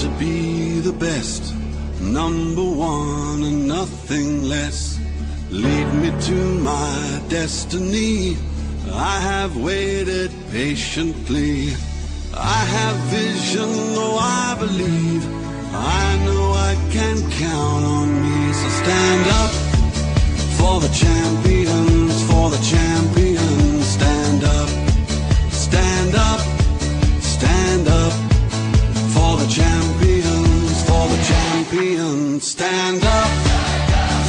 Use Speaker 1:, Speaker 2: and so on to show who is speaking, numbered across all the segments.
Speaker 1: to be the best, number one and nothing less. Lead me to my destiny. I have waited patiently. I have vision, oh I believe. I know I can count on me. So stand up for the champions, for the champions. Stand up, stand up, stand up for the champions, for the champions. Stand up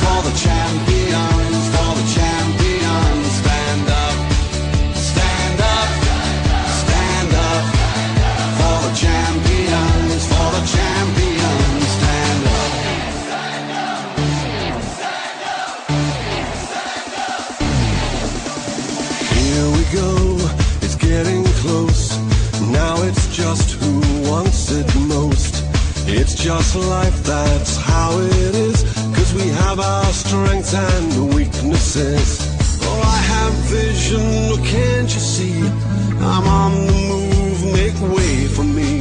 Speaker 1: for the champions, for the champions. Stand up, stand up, stand up for the champions, for the champions. Stand up. Here we go, it's getting close. Now it's just who wants it most. It's just life, that's how it is. 'Cause we have our strengths and weaknesses. Oh, I have vision, oh, can't you see? I'm on the move, make way for me.